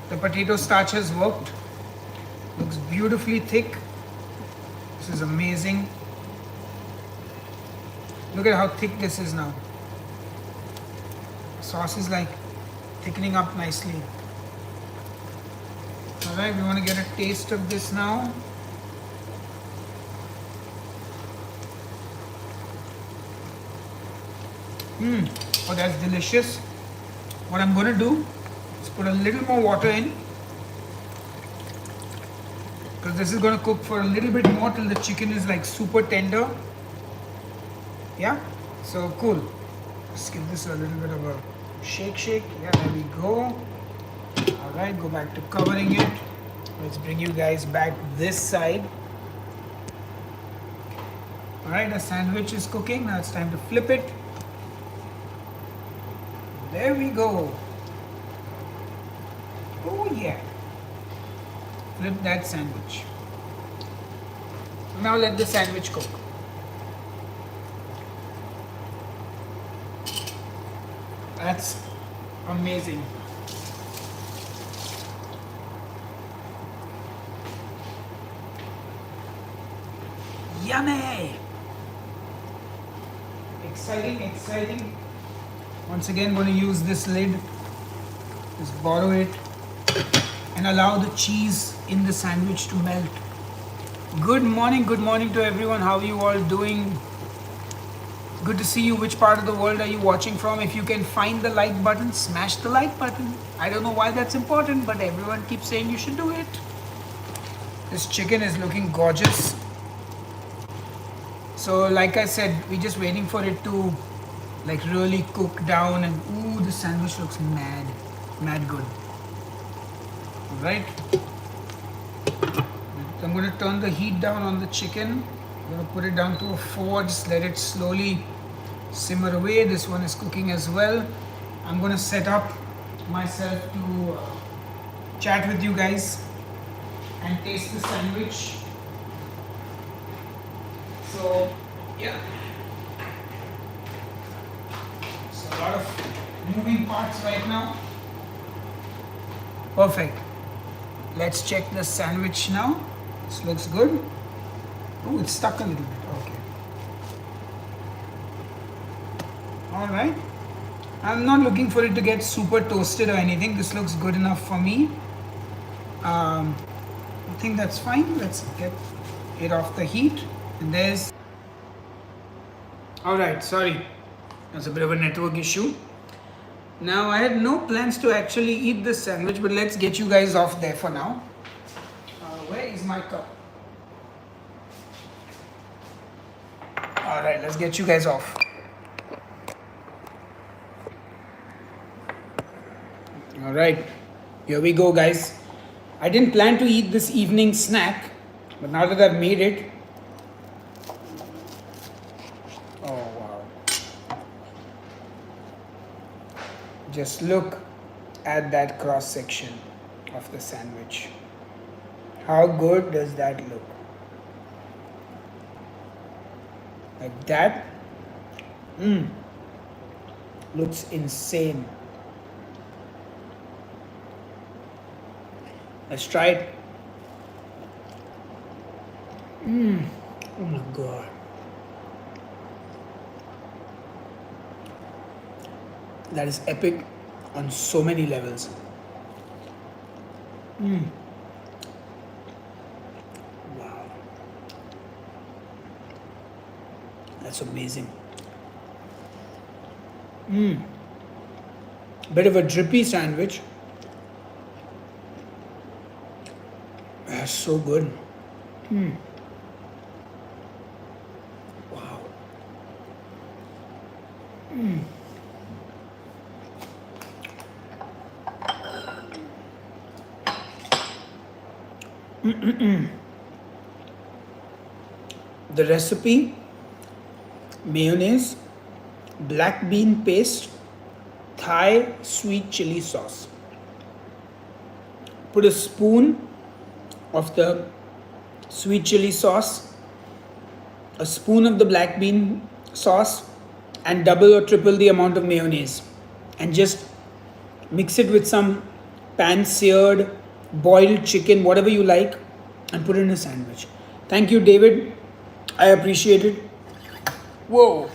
The potato starch has worked. Looks beautifully thick. This is amazing. Look at how thick this is now. Sauce is like thickening up nicely. Alright, we want to get a taste of this now. Oh, that's delicious. What I'm going to do is put a little more water in, because this is going to cook for a little bit more till the chicken is like super tender. Yeah, so cool. Let's give this a little bit of a shake. Yeah, there we go. Alright, go back to covering it. Let's bring you guys back this side. Alright, the sandwich is cooking. Now it's time to flip it. There we go. Oh yeah. Flip that sandwich. Now let the sandwich cook. That's amazing. Yummy! Exciting. Once again, going to use this lid. Just borrow it and allow the cheese in the sandwich to melt. Good morning to everyone. How are you all doing? Good to see you. Which part of the world are you watching from? If you can find the like button, smash the like button. I don't know why that's important, but everyone keeps saying you should do it. This chicken is looking gorgeous. So like I said, we're just waiting for it to like really cook down, and ooh, the sandwich looks mad good. Alright. So I'm going to turn the heat down on the chicken. I'm going to put it down to a 4, just let it slowly simmer away. This one is cooking as well. I'm going to set up myself to chat with you guys and taste the sandwich. So yeah, it's a lot of moving parts right now. Perfect. Let's check the sandwich now. This looks good. Oh, it's stuck a little bit. Okay. All right. I'm not looking for it to get super toasted or anything. This looks good enough for me. I think that's fine. Let's get it off the heat. And there's... Alright, sorry. That's a bit of a network issue. Now, I had no plans to actually eat this sandwich, but let's get you guys off there for now. Where is my cup? Alright, let's get you guys off. Alright, here we go, guys. I didn't plan to eat this evening snack, but now that I've made it, oh wow. Just look at that cross section of the sandwich. How good does that look? Like that? Looks insane. Let's try it. Oh my god. That is epic on so many levels. Wow. That's amazing. Bit of a drippy sandwich. That's so good. Wow. The recipe: mayonnaise, black bean paste, Thai sweet chili sauce. Put a spoon of the sweet chili sauce, a spoon of the black bean sauce, and double or triple the amount of mayonnaise, and just mix it with some pan-seared boiled chicken, whatever you like, and put it in a sandwich. Thank you, David. I appreciate it. Whoa.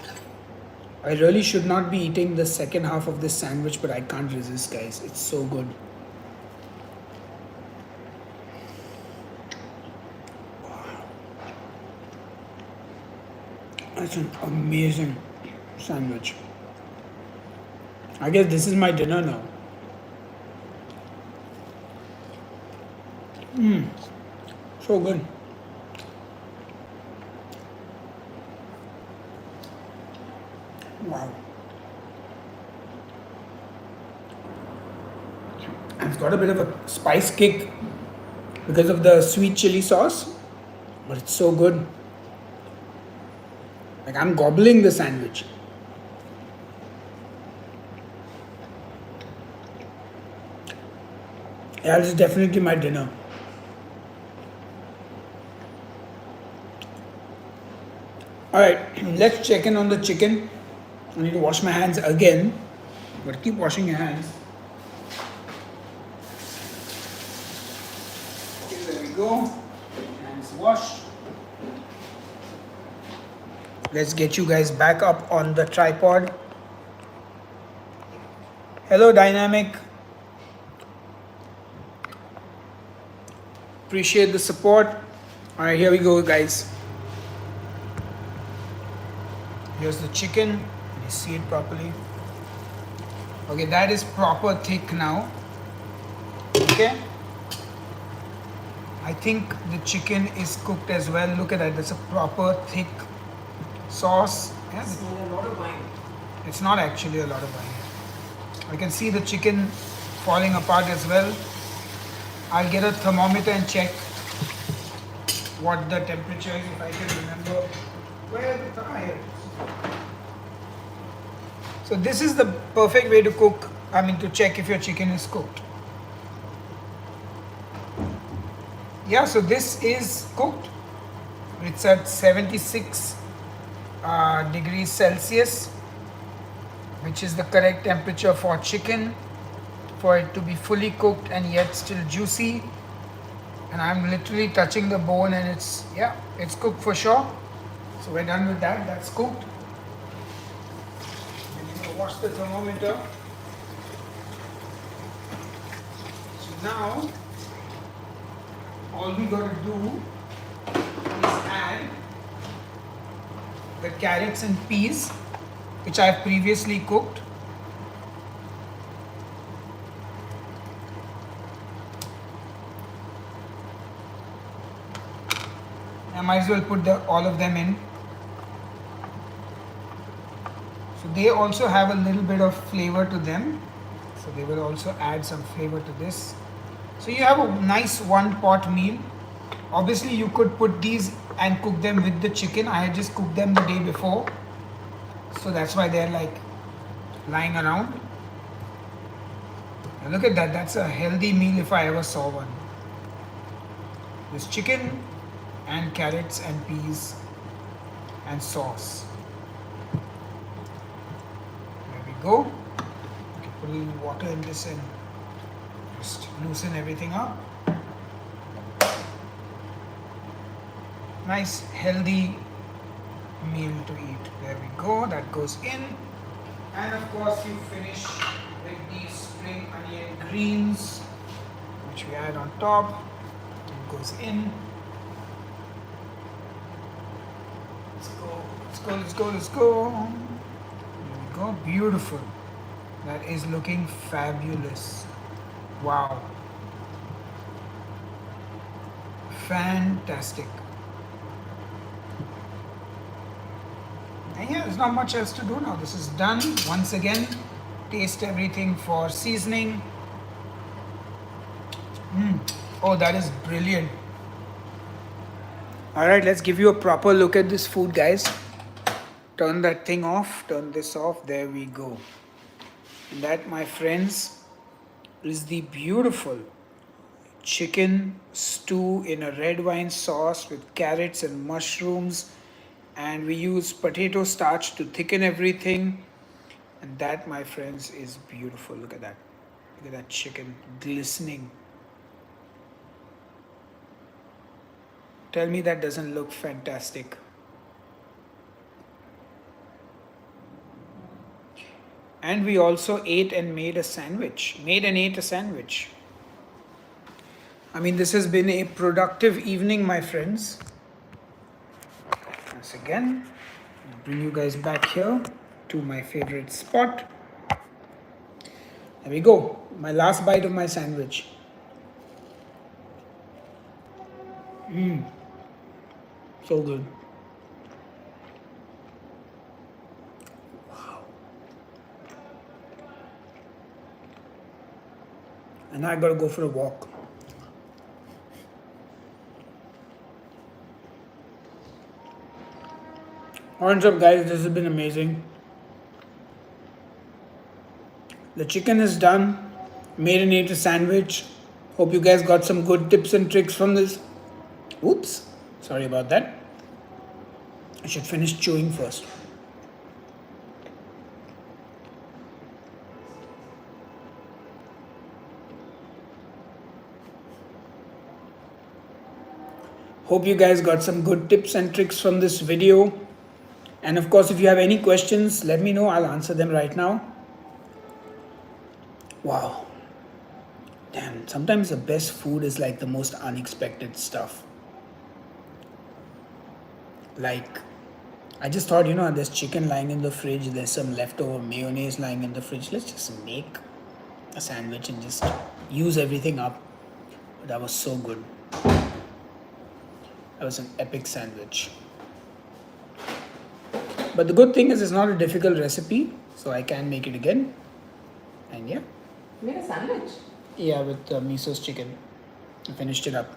I really should not be eating the second half of this sandwich, but I can't resist, guys. It's so good. That's an amazing sandwich. I guess this is my dinner now. So good. Wow. And it's got a bit of a spice kick because of the sweet chili sauce, but it's so good. Like, I'm gobbling the sandwich. Yeah, this is definitely my dinner. Alright, let's check in on the chicken. I need to wash my hands again, but keep washing your hands. Okay, there we go. Hands washed. Let's get you guys back up on the tripod. Hello, Dynamic. Appreciate the support. Alright, here we go, guys. Here's the chicken. Can you see it properly? Okay, that is proper thick now. Okay. I think the chicken is cooked as well. Look at that. That's a proper thick sauce. Yeah, Smell a lot of wine. it's not actually a lot of wine. I can see the chicken falling apart as well. I'll get a thermometer and check what the temperature is if I can remember. Where are the tires? So this is the perfect way to cook, to check if your chicken is cooked. Yeah, so this is cooked. It's at 76 degrees Celsius, which is the correct temperature for chicken, for it to be fully cooked and yet still juicy. And I'm literally touching the bone and it's cooked for sure. So we're done with that. That's cooked. And you can wash the thermometer. So now all we got to do is add the carrots and peas, which I've previously cooked. I might as well put all of them in. So they also have a little bit of flavor to them. So they will also add some flavor to this. So you have a nice one pot meal. Obviously you could put these and cook them with the chicken. I had just cooked them the day before. So that's why they're like lying around. And look at that. That's a healthy meal if I ever saw one. This chicken and carrots and peas and sauce. There we go. Okay, put a little water in this and just loosen everything up. Nice healthy meal to eat. There we go. That goes in. And of course you finish with these spring onion greens, which we add on top. It goes in. Let's go. There we go. Beautiful. That is looking fabulous. Wow. Fantastic. And yeah, there's not much else to do now. This is done. Once again, taste everything for seasoning. Oh, that is brilliant. Alright, let's give you a proper look at this food, guys. Turn that thing off, turn this off, there we go. And that, my friends, is the beautiful chicken stew in a red wine sauce with carrots and mushrooms. And we use potato starch to thicken everything. And that, my friends, is beautiful. Look at that. Look at that chicken glistening. Tell me that doesn't look fantastic. And we also ate and made a sandwich. Made and ate a sandwich. This has been a productive evening, my friends. Once again, I'll bring you guys back here to my favorite spot. There we go. My last bite of my sandwich. So good. Wow. And I gotta go for a walk. Hands up, guys, this has been amazing. The chicken is done. Made and ate a sandwich. Hope you guys got some good tips and tricks from this. Oops, sorry about that. I should finish chewing first. Hope you guys got some good tips and tricks from this video. And of course, if you have any questions, let me know. I'll answer them right now. Wow. Damn, sometimes the best food is like the most unexpected stuff. Like, I just thought, there's chicken lying in the fridge, there's some leftover mayonnaise lying in the fridge. Let's just make a sandwich and just use everything up. That was so good. That was an epic sandwich. But the good thing is it's not a difficult recipe, so I can make it again. And yeah. You made a sandwich? Yeah, with miso's chicken. I finished it up.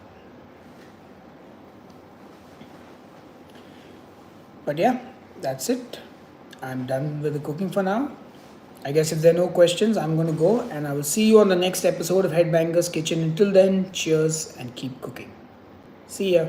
But yeah, that's it. I'm done with the cooking for now. I guess if there are no questions, I'm going to go and I will see you on the next episode of Headbangers Kitchen. Until then, cheers and keep cooking. See ya.